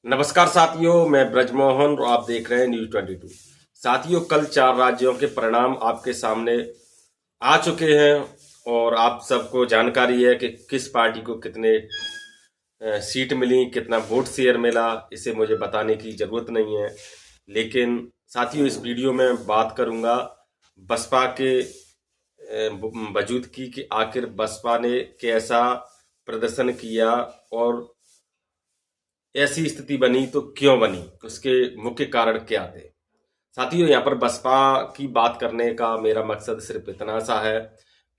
नमस्कार साथियों, मैं ब्रजमोहन और आप देख रहे हैं न्यूज 22। साथियों, कल 4 राज्यों के परिणाम आपके सामने आ चुके हैं और आप सबको जानकारी है कि किस पार्टी को कितने सीट मिली, कितना वोट शेयर मिला। इसे मुझे बताने की जरूरत नहीं है। लेकिन साथियों, इस वीडियो में बात करूंगा बसपा के वजूद की कि आखिर बसपा ने कैसा प्रदर्शन किया और ऐसी स्थिति बनी तो क्यों बनी, उसके मुख्य कारण क्या थे। साथियों, यहाँ पर बसपा की बात करने का मेरा मकसद सिर्फ इतना सा है,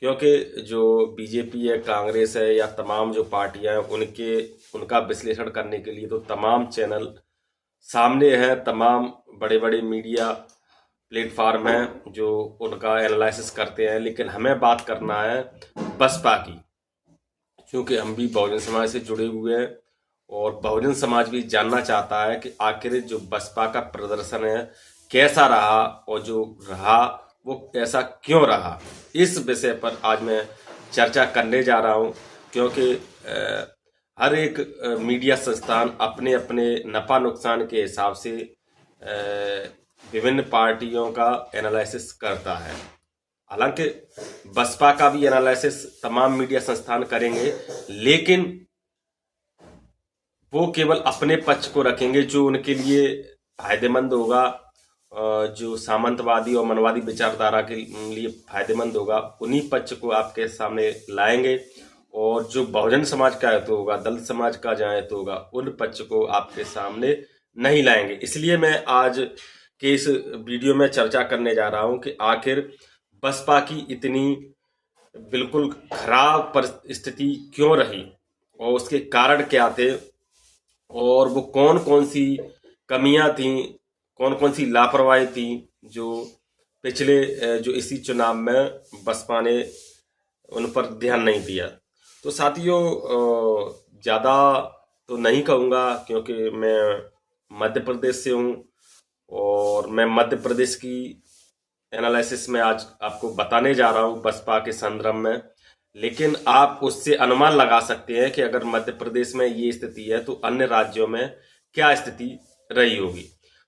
क्योंकि जो बीजेपी है, कांग्रेस है या तमाम जो पार्टियां हैं, उनका विश्लेषण करने के लिए तो तमाम चैनल सामने हैं, तमाम बड़े बड़े मीडिया प्लेटफार्म हैं जो उनका एनालिसिस करते हैं। लेकिन हमें बात करना है बसपा की, क्योंकि हम भी बहुजन समाज से जुड़े हुए हैं और बहुजन समाज भी जानना चाहता है कि आखिर जो बसपा का प्रदर्शन है कैसा रहा और जो रहा वो ऐसा क्यों रहा। इस विषय पर आज मैं चर्चा करने जा रहा हूं, क्योंकि हर एक मीडिया संस्थान अपने अपने नफा नुकसान के हिसाब से विभिन्न पार्टियों का एनालिसिस करता है। हालांकि बसपा का भी एनालिसिस तमाम मीडिया संस्थान करेंगे, लेकिन वो केवल अपने पक्ष को रखेंगे जो उनके लिए फायदेमंद होगा, जो सामंतवादी और मनवादी विचारधारा के लिए फायदेमंद होगा, उन्हीं पक्ष को आपके सामने लाएंगे। और जो बहुजन समाज का हेतु होगा, दलित समाज का जहाँ हेतु होगा, उन पक्ष को आपके सामने नहीं लाएंगे। इसलिए मैं आज के इस वीडियो में चर्चा करने जा रहा हूं कि आखिर बसपा की इतनी बिल्कुल खराब परिस्थिति क्यों रही और उसके कारण क्या थे, और वो कौन कौन सी कमियां थी, कौन कौन सी लापरवाही थी जो पिछले जो इसी चुनाव में बसपा ने उन पर ध्यान नहीं दिया। तो साथियों, ज़्यादा तो नहीं कहूँगा, क्योंकि मैं मध्य प्रदेश से हूँ और मैं मध्य प्रदेश की एनालिसिस में आज आपको बताने जा रहा हूँ बसपा के संदर्भ में। लेकिन आप उससे अनुमान लगा सकते हैं कि अगर मध्य प्रदेश में ये स्थिति है तो अन्य राज्यों में क्या स्थिति रही होगी।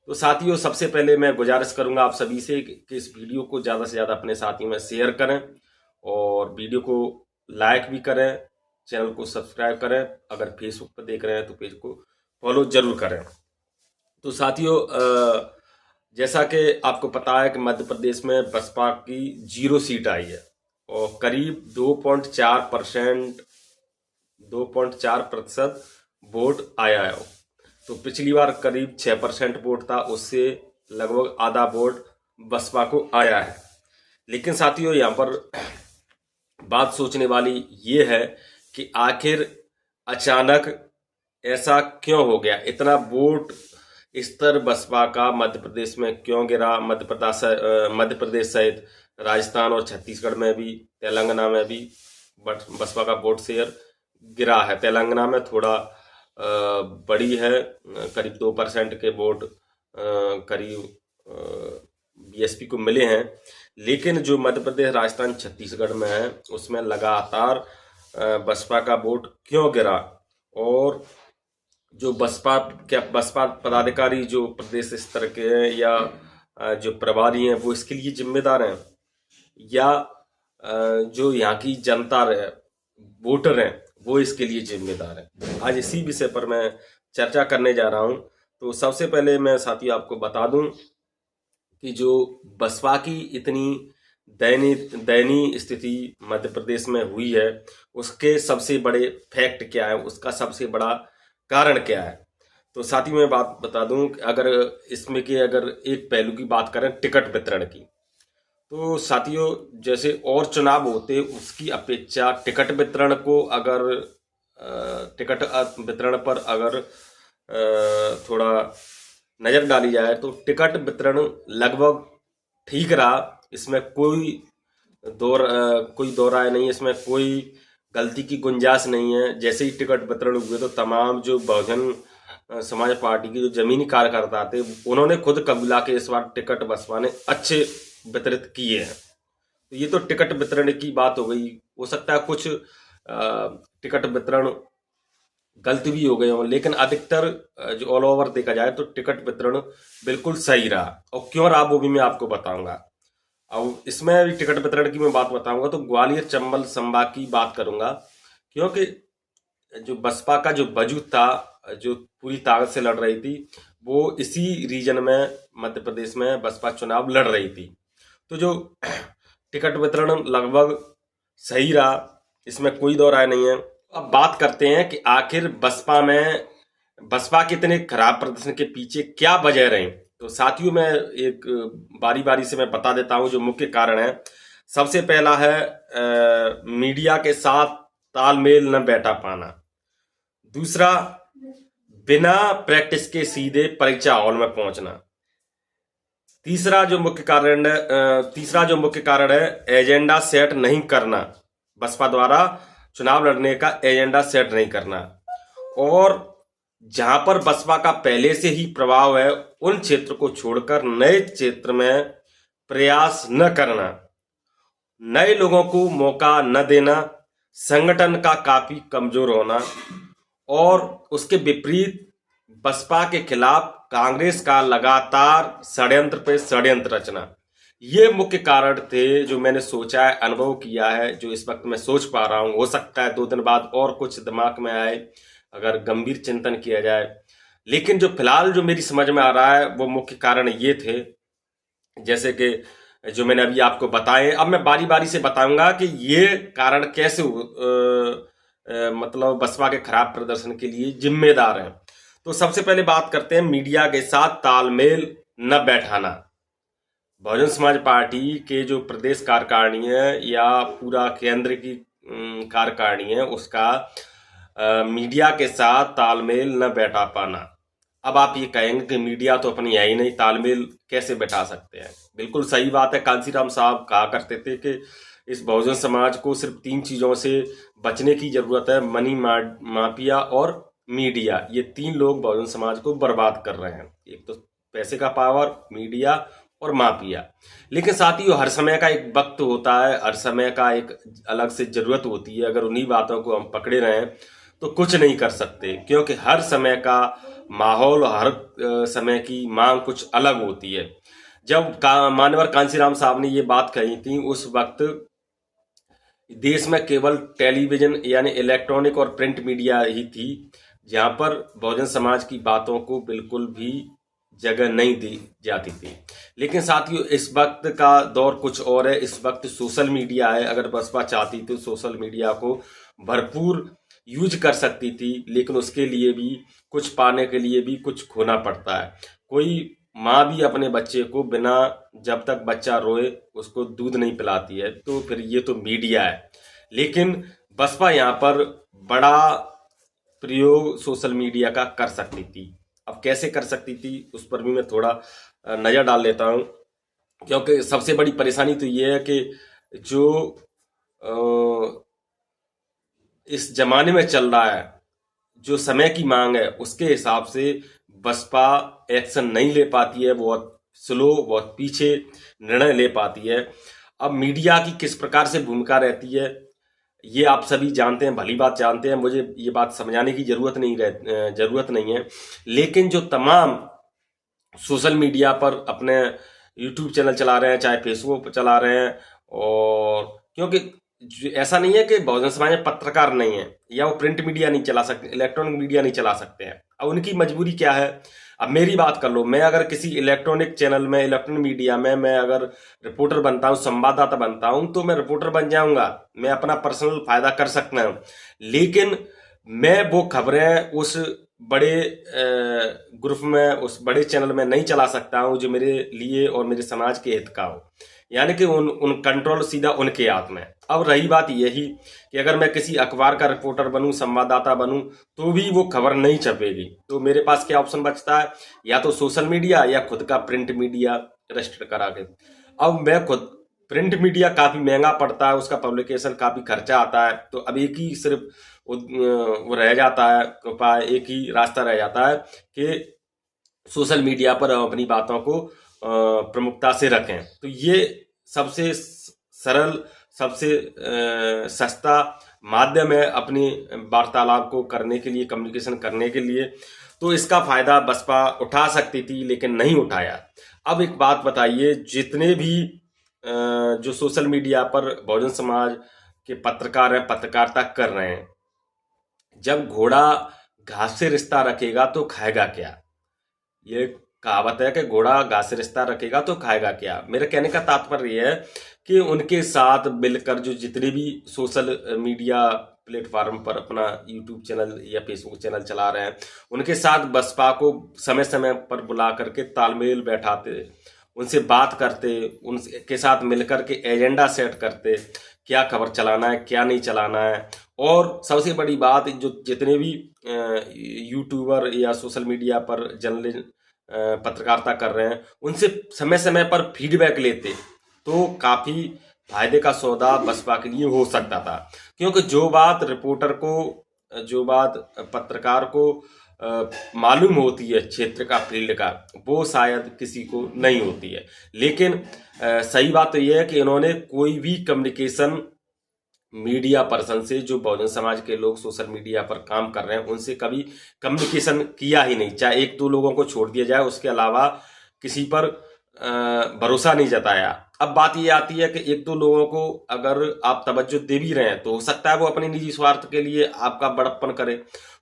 तो साथियों, सबसे पहले मैं गुजारिश करूंगा आप सभी से कि इस वीडियो को ज़्यादा से ज़्यादा अपने साथियों में शेयर करें और वीडियो को लाइक भी करें, चैनल को सब्सक्राइब करें। अगर फेसबुक पर देख रहे हैं तो पेज को फॉलो जरूर करें। तो साथियों, जैसा कि आपको पता है कि मध्य प्रदेश में बसपा की 0 सीट आई है और करीब 2.4% वोट आया है। तो पिछली बार करीब 6% वोट था, उससे लगभग आधा वोट बसपा को आया है। लेकिन साथियों, यहाँ पर बात सोचने वाली ये है कि आखिर अचानक ऐसा क्यों हो गया, इतना वोट स्तर बसपा का मध्य प्रदेश में क्यों गिरा। मध्य प्रदेश सहित राजस्थान और छत्तीसगढ़ में भी, तेलंगाना में भी बसपा का वोट शेयर गिरा है। तेलंगाना में थोड़ा बड़ी है, करीब 2% के वोट करीब बीएसपी को मिले हैं। लेकिन जो मध्य प्रदेश, राजस्थान, छत्तीसगढ़ में है, उसमें लगातार बसपा का वोट क्यों गिरा, और जो बसपा पदाधिकारी जो प्रदेश स्तर के हैं या जो प्रभारी हैं वो इसके लिए जिम्मेदार हैं, या जो यहाँ की जनता है, वोटर हैं, वो इसके लिए जिम्मेदार है। आज इसी विषय पर मैं चर्चा करने जा रहा हूं। तो सबसे पहले मैं साथियों आपको बता दूं कि जो बसपा की इतनी दयनीय स्थिति मध्य प्रदेश में हुई है, उसके सबसे बड़े फैक्ट क्या है, उसका सबसे बड़ा कारण क्या है। तो साथियों मैं बात बता दूं कि अगर इसमें के अगर एक पहलू की बात करें टिकट वितरण की, तो साथियों जैसे और चुनाव होते उसकी अपेक्षा टिकट वितरण को अगर टिकट वितरण पर अगर थोड़ा नजर डाली जाए तो टिकट वितरण लगभग ठीक रहा। इसमें कोई दो राय नहीं, इसमें कोई गलती की गुंजाइश नहीं है। जैसे ही टिकट वितरण हुए तो तमाम जो बहुजन समाज पार्टी के जो जमीनी कार्यकर्ता थे, उन्होंने खुद कबूला के इस बार टिकट बसपा ने अच्छे वितरित किए हैं। तो ये तो टिकट वितरण की बात हो गई। हो सकता है कुछ टिकट वितरण गलत भी हो गए हों, लेकिन अधिकतर जो ऑल ओवर देखा जाए तो टिकट वितरण बिल्कुल सही रहा। और क्यों रहा वो भी मैं आपको बताऊंगा। अब इसमें भी टिकट वितरण की मैं बात बताऊंगा तो ग्वालियर चंबल संभाग की बात करूंगा, क्योंकि जो बसपा का जो वजूद था, जो पूरी ताकत से लड़ रही थी, वो इसी रीजन में मध्य प्रदेश में बसपा चुनाव लड़ रही थी। तो जो टिकट वितरण लगभग सही रहा, इसमें कोई दो राय नहीं है। अब बात करते हैं कि आखिर बसपा के इतने खराब प्रदर्शन के पीछे क्या वजह रही। तो साथियों मैं एक बारी बारी से मैं बता देता हूं जो मुख्य कारण है। सबसे पहला है मीडिया के साथ तालमेल न बैठा पाना। दूसरा, बिना प्रैक्टिस के सीधे परीक्षा हॉल में पहुंचना। तीसरा जो मुख्य कारण है एजेंडा सेट नहीं करना, बसपा द्वारा चुनाव लड़ने का एजेंडा सेट नहीं करना। और जहां पर बसपा का पहले से ही प्रभाव है उन क्षेत्र को छोड़कर नए क्षेत्र में प्रयास न करना, नए लोगों को मौका न देना, संगठन का काफी कमजोर होना, और उसके विपरीत बसपा के खिलाफ कांग्रेस का लगातार षड्यंत्र पे षड्यंत्र रचना। ये मुख्य कारण थे जो मैंने सोचा है, अनुभव किया है, जो इस वक्त मैं सोच पा रहा हूं। हो सकता है 2 दिन बाद और कुछ दिमाग में आए अगर गंभीर चिंतन किया जाए, लेकिन जो फिलहाल जो मेरी समझ में आ रहा है वो मुख्य कारण ये थे, जैसे कि जो मैंने अभी आपको बताए। अब मैं बारी बारी से बताऊंगा कि ये कारण कैसे मतलब बसपा के खराब प्रदर्शन के लिए जिम्मेदार हैं। तो सबसे पहले बात करते हैं मीडिया के साथ तालमेल न बैठाना। बहुजन समाज पार्टी के जो प्रदेश कार्यकारिणी है या पूरा केंद्र की कार्यकारिणी है, उसका मीडिया के साथ तालमेल न बैठा पाना। अब आप ये कहेंगे कि मीडिया तो अपनी है ही नहीं, तालमेल कैसे बैठा सकते हैं। बिल्कुल सही बात है। कांसीराम साहब कहा करते थे कि इस बहुजन समाज को सिर्फ 3 चीजों से बचने की जरूरत है, मनी माफिया और मीडिया। ये 3 लोग बहुजन समाज को बर्बाद कर रहे हैं, एक तो पैसे का पावर, मीडिया और माफिया। लेकिन साथियों हर समय का एक वक्त होता है, हर समय का एक अलग से जरूरत होती है। अगर उन्हीं बातों को हम पकड़े रहें तो कुछ नहीं कर सकते, क्योंकि हर समय का माहौल, हर समय की मांग कुछ अलग होती है। जब मान्यवर कांसीराम साहब ने ये बात कही थी, उस वक्त देश में केवल टेलीविजन यानी इलेक्ट्रॉनिक और प्रिंट मीडिया ही थी, जहां पर बहुजन समाज की बातों को बिल्कुल भी जगह नहीं दी जाती थी। लेकिन साथियों इस वक्त का दौर कुछ और है। इस वक्त सोशल मीडिया है। अगर बसपा चाहती तो सोशल मीडिया को भरपूर यूज कर सकती थी, लेकिन उसके लिए भी कुछ पाने के लिए भी कुछ खोना पड़ता है। कोई माँ भी अपने बच्चे को बिना, जब तक बच्चा रोए उसको दूध नहीं पिलाती है, तो फिर ये तो मीडिया है। लेकिन बसपा यहाँ पर बड़ा प्रयोग सोशल मीडिया का कर सकती थी। अब कैसे कर सकती थी उस पर भी मैं थोड़ा नजर डाल लेता हूं, क्योंकि सबसे बड़ी परेशानी तो ये है कि जो इस जमाने में चल रहा है, जो समय की मांग है, उसके हिसाब से बसपा एक्शन नहीं ले पाती है, बहुत स्लो, बहुत पीछे निर्णय ले पाती है। अब मीडिया की किस प्रकार से भूमिका रहती है ये आप सभी जानते हैं, भली बात जानते हैं, मुझे ये बात समझाने की जरूरत नहीं है। लेकिन जो तमाम सोशल मीडिया पर अपने यूट्यूब चैनल चला रहे हैं, चाहे फेसबुक पर चला रहे हैं, और क्योंकि ऐसा नहीं है कि बहुजन समाज में पत्रकार नहीं है या वो प्रिंट मीडिया नहीं चला सकते, इलेक्ट्रॉनिक मीडिया नहीं चला सकते हैं। अब उनकी मजबूरी क्या है। अब मेरी बात कर लो, मैं अगर किसी इलेक्ट्रॉनिक चैनल में, इलेक्ट्रॉनिक मीडिया में मैं अगर रिपोर्टर बनता हूं, संवाददाता बनता हूं, तो मैं रिपोर्टर बन जाऊंगा, मैं अपना पर्सनल फायदा कर सकता हूं। लेकिन मैं वो खबरें उस बड़े ग्रुप में, उस बड़े चैनल में नहीं चला सकता हूं जो मेरे लिए और मेरे समाज के हित का हो। यानी कि उन कंट्रोल सीधा उनके हाथ में। अब रही बात यही कि अगर मैं किसी अखबार का रिपोर्टर बनूं, संवाददाता बनूं, तो भी वो खबर नहीं छपेगी। तो मेरे पास क्या ऑप्शन बचता है, या तो सोशल मीडिया या खुद का प्रिंट मीडिया रजिस्टर करा के। अब मैं खुद, प्रिंट मीडिया काफी महंगा पड़ता है, उसका पब्लिकेशन काफी खर्चा आता है। तो अब एक ही सिर्फ वो रह जाता है उपाय, एक ही रास्ता रह जाता है कि सोशल मीडिया पर अपनी बातों को प्रमुखता से रखें। तो ये सबसे सरल, सबसे सस्ता माध्यम है अपनी वार्तालाप को करने के लिए, कम्युनिकेशन करने के लिए। तो इसका फायदा बसपा उठा सकती थी लेकिन नहीं उठाया। अब एक बात बताइए, जितने भी जो सोशल मीडिया पर बहुजन समाज के पत्रकार हैं, पत्रकारिता कर रहे हैं, जब घोड़ा घास से रिश्ता रखेगा तो खाएगा क्या? ये कहावत है कि घोड़ा घास से रिश्ता रखेगा तो खाएगा क्या। मेरे कहने का तात्पर्य यह है कि उनके साथ मिलकर जो जितने भी सोशल मीडिया प्लेटफॉर्म पर अपना यूट्यूब चैनल या फेसबुक चैनल चला रहे हैं, उनके साथ बसपा को समय समय पर बुला करके तालमेल बैठाते, उनसे बात करते, उनके साथ मिलकर के एजेंडा सेट करते, क्या खबर चलाना है, क्या नहीं चलाना है। और सबसे बड़ी बात, जो जितने भी यूट्यूबर या सोशल मीडिया पर जर्नलिस्ट पत्रकारिता कर रहे हैं, उनसे समय समय पर फीडबैक लेते तो काफ़ी फायदे का सौदा बसपा के लिए हो सकता था। क्योंकि जो बात रिपोर्टर को, जो बात पत्रकार को मालूम होती है क्षेत्र का, फील्ड का, वो शायद किसी को नहीं होती है। लेकिन सही बात तो यह है कि इन्होंने कोई भी कम्युनिकेशन मीडिया पर्सन से, जो बहुजन समाज के लोग सोशल मीडिया पर काम कर रहे हैं, उनसे कभी कम्युनिकेशन किया ही नहीं। चाहे एक दो लोगों को छोड़ दिया जाए, उसके अलावा किसी पर भरोसा नहीं जताया। अब बात ये आती है कि एक दो लोगों को अगर आप तवज्जो दे भी रहे हैं तो हो सकता है वो अपने निजी स्वार्थ के लिए आपका बड़प्पन करे।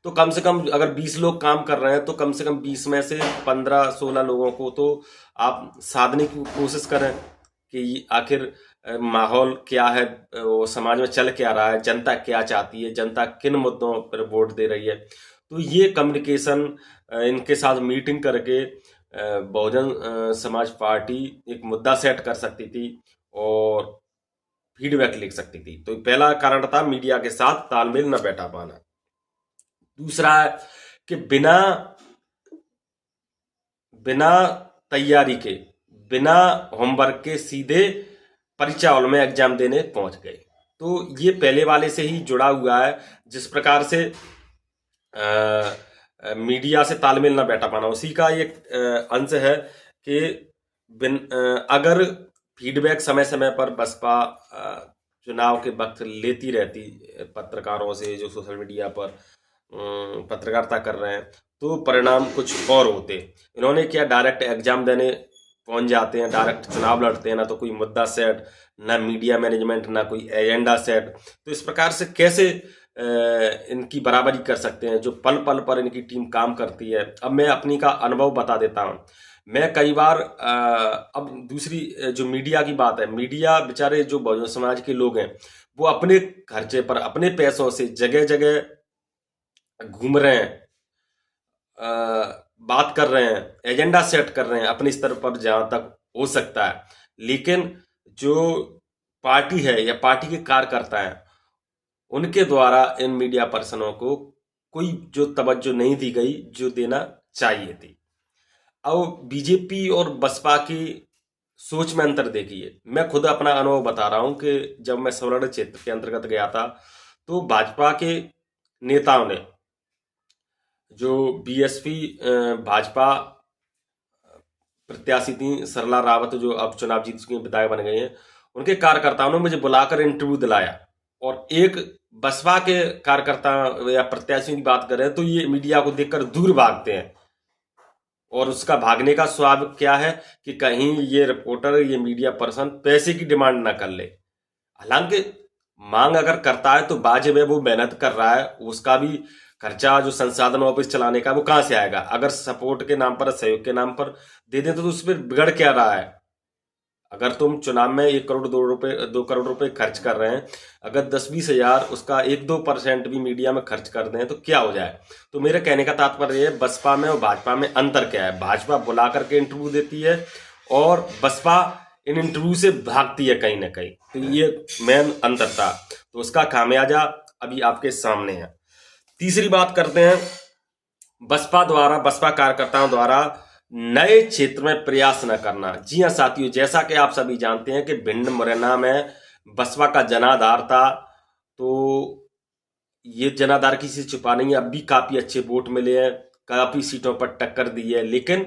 तो कम से कम अगर 20 लोग काम कर रहे हैं तो कम से कम 20 में से 15-16 लोगों को तो आप साधने की कोशिश करें कि आखिर माहौल क्या है, वो समाज में चल क्या रहा है, जनता क्या चाहती है, जनता किन मुद्दों पर वोट दे रही है। तो ये कम्युनिकेशन इनके साथ मीटिंग करके बहुजन समाज पार्टी एक मुद्दा सेट कर सकती थी और फीडबैक लिख सकती थी। तो पहला कारण था मीडिया के साथ तालमेल न बैठा पाना। दूसरा है कि बिना तैयारी के, बिना होमवर्क के सीधे परीक्षा हॉल में एग्जाम देने पहुंच गए। तो ये पहले वाले से ही जुड़ा हुआ है। जिस प्रकार से मीडिया से तालमेल ना बैठा पाना, उसी का एक अंश है कि अगर फीडबैक समय समय पर बसपा चुनाव के वक्त लेती रहती पत्रकारों से, जो सोशल मीडिया पर पत्रकारिता कर रहे हैं, तो परिणाम कुछ और होते। इन्होंने क्या, डायरेक्ट एग्जाम देने पहुंच जाते हैं, डायरेक्ट चुनाव लड़ते हैं, ना तो कोई मुद्दा सेट, ना मीडिया मैनेजमेंट, ना कोई एजेंडा सेट। तो इस प्रकार से कैसे इनकी बराबरी कर सकते हैं, जो पल पल पर इनकी टीम काम करती है। अब मैं अपनी का अनुभव बता देता हूं। मैं कई बार अब दूसरी जो मीडिया की बात है, मीडिया बेचारे जो बहुजन समाज के लोग हैं, वो अपने खर्चे पर, अपने पैसों से जगह जगह घूम रहे हैं, बात कर रहे हैं, एजेंडा सेट कर रहे हैं अपने स्तर पर जहां तक हो सकता है। लेकिन जो पार्टी है या पार्टी के कार्यकर्ता हैं, उनके द्वारा इन मीडिया पर्सनों को कोई जो तवज्जो नहीं दी गई जो देना चाहिए थी। अब बीजेपी और बसपा की सोच में अंतर देखिए। मैं खुद अपना अनुभव बता रहा हूं कि जब मैं सवर्ण क्षेत्र के अंतर्गत गया था, तो भाजपा के नेताओं ने, जो बीएसपी भाजपा प्रत्याशी थी सरला रावत, जो अब चुनाव जीत चुकी विधायक बन गई हैं, उनके कार्यकर्ताओं ने मुझे बुलाकर इंटरव्यू दिलाया। और एक बसपा के कार्यकर्ता या प्रत्याशियों की बात करें तो ये मीडिया को देखकर दूर भागते हैं। और उसका भागने का स्वाभाविक क्या है कि कहीं ये रिपोर्टर, ये मीडिया पर्सन पैसे की डिमांड ना कर ले। हालांकि मांग अगर करता है तो वाजिब है, वो मेहनत कर रहा है, उसका भी खर्चा, जो संसाधन ऑफिस चलाने का, वो कहां से आएगा? अगर सपोर्ट के नाम पर, सहयोग के नाम पर दे दें तो उसमें बिगड़ क्या रहा है? अगर तुम चुनाव में 1 करोड़ 2 करोड़ रुपए खर्च कर रहे हैं, अगर 10-20 हजार उसका 1-2% भी मीडिया में खर्च कर दें तो क्या हो जाए? तो मेरे कहने का तात्पर्य है, बसपा में और भाजपा में अंतर क्या है? भाजपा बुला करके इंटरव्यू देती है और बसपा इन इंटरव्यू से भागती है कहीं ना कहीं। तो ये मेन अंतर था। तो उसका खामियाजा अभी आपके सामने है। तीसरी बात करते हैं, बसपा कार्यकर्ताओं द्वारा नए क्षेत्र में प्रयास न करना। जी हाँ साथियों, जैसा कि आप सभी जानते हैं कि भिंड मुरैना में बसपा का जनाधार था, तो ये जनाधार किसी से छुपा नहीं है। अब भी काफी अच्छे वोट मिले हैं, काफी सीटों पर टक्कर दी है, लेकिन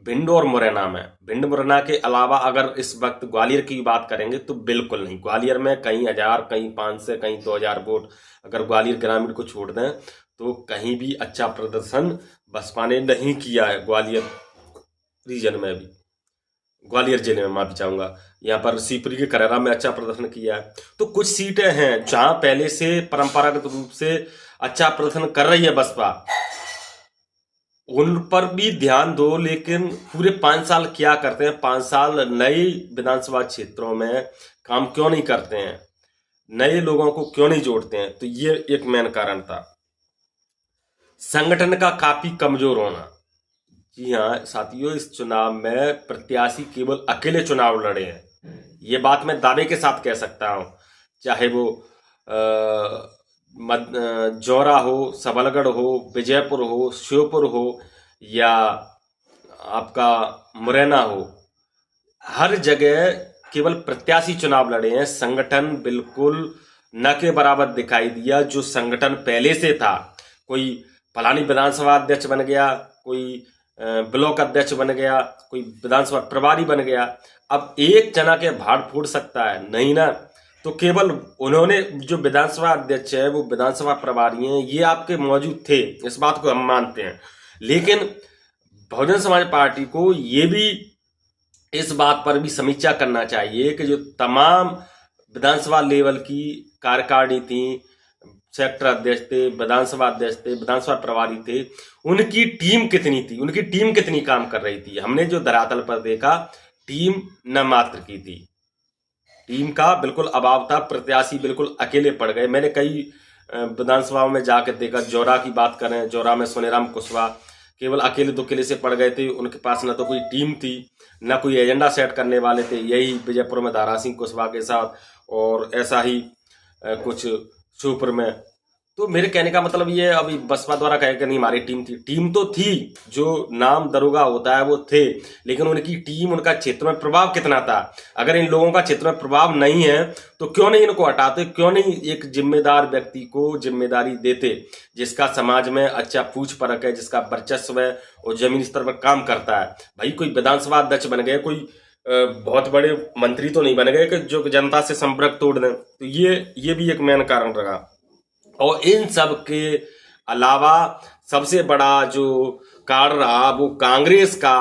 भिंड और मुरैना में। भिंड मुरैना के अलावा अगर इस वक्त ग्वालियर की बात करेंगे तो बिल्कुल नहीं। ग्वालियर में कहीं 1000, कहीं 500, कहीं 2000 वोट, अगर ग्वालियर ग्रामीण को छोड़ दें तो कहीं भी अच्छा प्रदर्शन बसपा ने नहीं किया है। ग्वालियर रीजन में भी, ग्वालियर जिले में माफी चाहूंगा, यहाँ पर शिवपुरी के करेरा में अच्छा प्रदर्शन किया है। तो कुछ सीटें हैं जहां पहले से परंपरागत रूप से अच्छा प्रदर्शन कर रही है बसपा, उन पर भी ध्यान दो। लेकिन पूरे 5 साल क्या करते हैं? 5 साल नए विधानसभा क्षेत्रों में काम क्यों नहीं करते हैं? नए लोगों को क्यों नहीं जोड़ते हैं? तो ये एक मेन कारण था। संगठन का काफी कमजोर होना। जी हाँ साथियों, इस चुनाव में प्रत्याशी केवल अकेले चुनाव लड़े हैं, ये बात मैं दावे के साथ कह सकता हूं। चाहे वो जौरा हो, सबलगढ़ हो, विजयपुर हो, श्योपुर हो या आपका मुरैना हो, हर जगह केवल प्रत्याशी चुनाव लड़े हैं। संगठन बिल्कुल न के बराबर दिखाई दिया। जो संगठन पहले से था, कोई फलानी विधानसभा अध्यक्ष बन गया, कोई ब्लॉक अध्यक्ष बन गया, कोई विधानसभा प्रभारी बन गया, अब एक जना के भाड़ फूट सकता है? नहीं ना। तो केवल उन्होंने, जो विधानसभा अध्यक्ष है वो विधानसभा प्रभारी हैं, ये आपके मौजूद थे, इस बात को हम मानते हैं। लेकिन बहुजन समाज पार्टी को ये भी इस बात पर भी समीक्षा करना चाहिए कि जो तमाम विधानसभा लेवल की कार्यकारिणी थी, सेक्टर अध्यक्ष थे, विधानसभा अध्यक्ष थे, विधानसभा प्रभारी थे, उनकी टीम कितनी थी, उनकी टीम कितनी काम कर रही थी? हमने जो धरातल पर देखा, टीम न मात्र की थी, टीम का बिल्कुल अभाव था। प्रत्याशी बिल्कुल अकेले पड़ गए। मैंने कई विधानसभाओं में जाकर देखा, जौरा की बात करें, जौरा में सोनेराम कुशवाहा केवल अकेले 2 किले से पड़ गए थे। उनके पास न तो कोई टीम थी, न कोई एजेंडा सेट करने वाले थे। यही विजयपुर में दारा सिंह कुशवाहा के साथ, और ऐसा ही कुछ श्योपुर में। तो मेरे कहने का मतलब ये, अभी बसपा द्वारा कहे कि नहीं हमारी टीम थी, टीम तो थी, जो नाम दरोगा होता है वो थे, लेकिन उनकी टीम, उनका क्षेत्र में प्रभाव कितना था? अगर इन लोगों का क्षेत्र में प्रभाव नहीं है तो क्यों नहीं इनको हटाते? क्यों नहीं एक जिम्मेदार व्यक्ति को जिम्मेदारी देते, जिसका समाज में अच्छा पूछ परख है, जिसका वर्चस्व है और जमीन स्तर पर काम करता है? भाई कोई विधानसभा अध्यक्ष बन गए, कोई बहुत बड़े मंत्री तो नहीं बन गए कि जो जनता से संपर्क तोड़ दें। तो ये भी एक मेन कारण रहा। और इन सब के अलावा सबसे बड़ा जो कारण रहा वो कांग्रेस का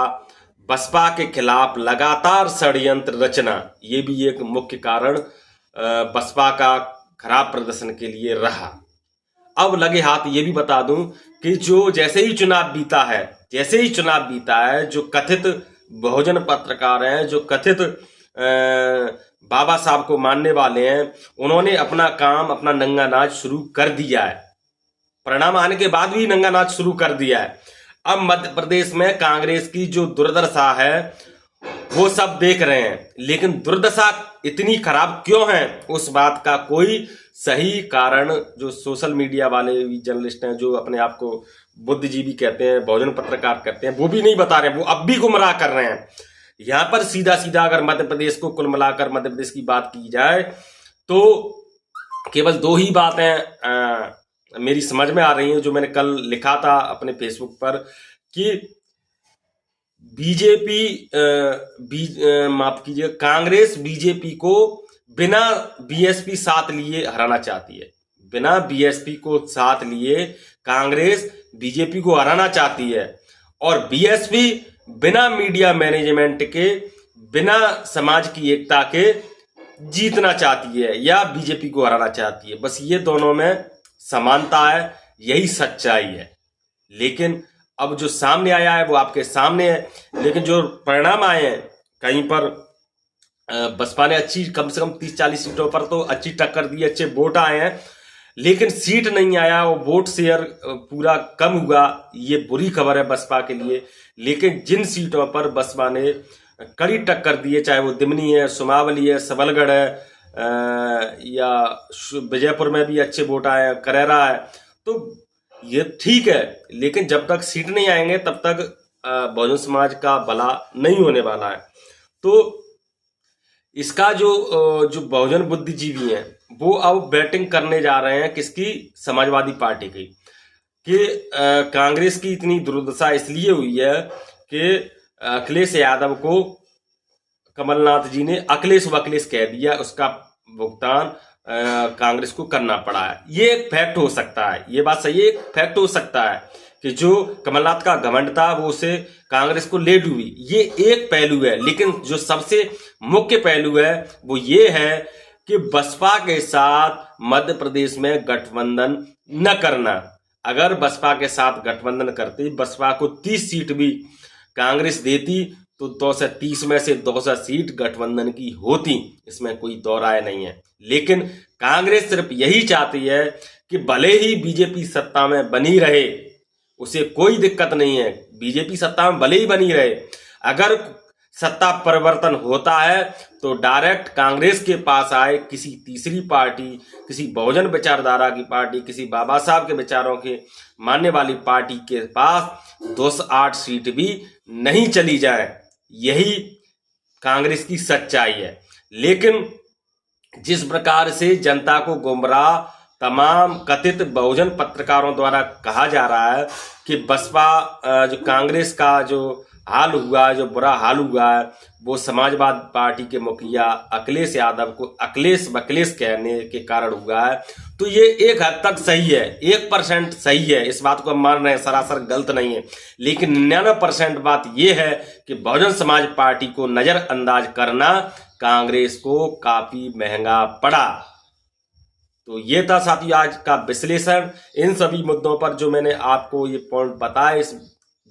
बसपा के खिलाफ लगातार षड्यंत्र रचना। ये भी एक मुख्य कारण बसपा का खराब प्रदर्शन के लिए रहा। अब लगे हाथ ये भी बता दूं कि जो जैसे ही चुनाव बीता है, जो कथित बहुजन पत्रकार हैं, जो कथित बाबा साहब को मानने वाले हैं, उन्होंने अपना काम, अपना नंगा नाच शुरू कर दिया है। परिणाम आने के बाद भी नंगा नाच शुरू कर दिया है। अब मध्य प्रदेश में कांग्रेस की जो दुर्दशा है वो सब देख रहे हैं, लेकिन दुर्दशा इतनी खराब क्यों है उस बात का कोई सही कारण जो सोशल मीडिया वाले जर्नलिस्ट हैं, जो अपने आप को बुद्धिजीवी कहते हैं, बहुजन पत्रकार कहते हैं, वो भी नहीं बता रहे। वो अब भी गुमराह कर रहे हैं। यहां पर सीधा सीधा अगर मध्य प्रदेश को कुल मिलाकर मध्य प्रदेश की बात की जाए तो केवल 2 ही बातें मेरी समझ में आ रही हैं, जो मैंने कल लिखा था अपने फेसबुक पर कि बीजेपी माफ कीजिए, कांग्रेस बीजेपी को बिना बीएसपी साथ लिए हराना चाहती है। बिना बीएसपी को साथ लिए कांग्रेस बीजेपी को हराना चाहती है, और बीएसपी बिना मीडिया मैनेजमेंट के, बिना समाज की एकता के जीतना चाहती है या बीजेपी को हराना चाहती है। बस ये दोनों में समानता है, यही सच्चाई है। लेकिन अब जो सामने आया है वो आपके सामने है। लेकिन जो परिणाम आए हैं, कहीं पर बसपा ने अच्छी, कम से कम 30-40 सीटों पर तो अच्छी टक्कर दी, अच्छे वोट आए हैं, लेकिन सीट नहीं आया, वो वोट शेयर पूरा कम हुआ। ये बुरी खबर है बसपा के लिए। लेकिन जिन सीटों पर बसपा ने कड़ी टक्कर दी है, चाहे वो दिमनी है, सुमावली है, सबलगढ़ है, या विजयपुर में भी अच्छे वोट आए हैं, करेरा है, तो ये ठीक है। लेकिन जब तक सीट नहीं आएंगे तब तक बहुजन समाज का भला नहीं होने वाला है। तो इसका जो बहुजन बुद्धिजीवी हैं वो अब बैटिंग करने जा रहे हैं किसकी? समाजवादी पार्टी की। कि कांग्रेस की इतनी दुर्दशा इसलिए हुई है कि अखिलेश यादव को कमलनाथ जी ने अखिलेश वखिलेश कह दिया, उसका भुगतान कांग्रेस को करना पड़ा है। ये एक फैक्ट हो सकता है, ये बात सही है, एक फैक्ट हो सकता है कि जो कमलनाथ का घमंड था वो उसे कांग्रेस को ले डूबी, ये एक पहलू है। लेकिन जो सबसे मुख्य पहलू है वो ये है कि बसपा के साथ मध्य प्रदेश में गठबंधन न करना। अगर बसपा के साथ गठबंधन करती, बसपा को 30 सीट भी कांग्रेस देती तो 230 में से 200 सीट गठबंधन की होती, इसमें कोई दो राय नहीं है। लेकिन कांग्रेस सिर्फ यही चाहती है कि भले ही बीजेपी सत्ता में बनी रहे, उसे कोई दिक्कत नहीं है, बीजेपी सत्ता में भले ही बनी रहे, अगर सत्ता परिवर्तन होता है तो डायरेक्ट कांग्रेस के पास आए, किसी तीसरी पार्टी, किसी बहुजन विचारधारा की पार्टी, किसी बाबा साहब के विचारों के मानने वाली पार्टी के पास 208 सीट भी नहीं चली जाए। यही कांग्रेस की सच्चाई है। लेकिन जिस प्रकार से जनता को गुमराह तमाम कथित बहुजन पत्रकारों द्वारा कहा जा रहा है कि बसपा जो कांग्रेस का जो हाल हुआ, जो बुरा हाल हुआ है, वो समाजवाद पार्टी के मुखिया अखिलेश यादव को अखिलेश वखिलेश कहने के कारण हुआ है, तो ये एक हद तक सही है, 1% सही है, इस बात को हम मान रहे हैं, सरासर गलत नहीं है। लेकिन 99% बात ये है कि बहुजन समाज पार्टी को नजरअंदाज करना कांग्रेस को काफी महंगा पड़ा। तो ये था साथियों आज का विश्लेषण। इन सभी मुद्दों पर जो मैंने आपको ये पॉइंट बताए इस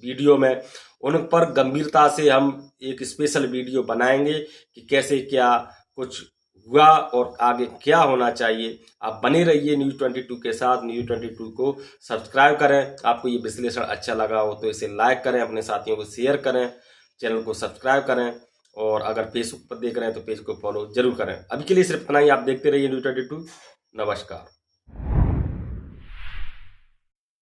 वीडियो में, उन पर गंभीरता से हम एक स्पेशल वीडियो बनाएंगे कि कैसे क्या कुछ हुआ और आगे क्या होना चाहिए। आप बने रहिए न्यूज़ 22 के साथ। न्यूज़ 22 को सब्सक्राइब करें। आपको ये विश्लेषण अच्छा लगा हो तो इसे लाइक करें, अपने साथियों को शेयर करें, चैनल को सब्सक्राइब करें, और अगर फेसबुक पर देख रहे हैं तो पेज को फॉलो जरूर करें। अभी के लिए सिर्फ इतना ही। आप देखते रहिए न्यूज़ 22। नमस्कार।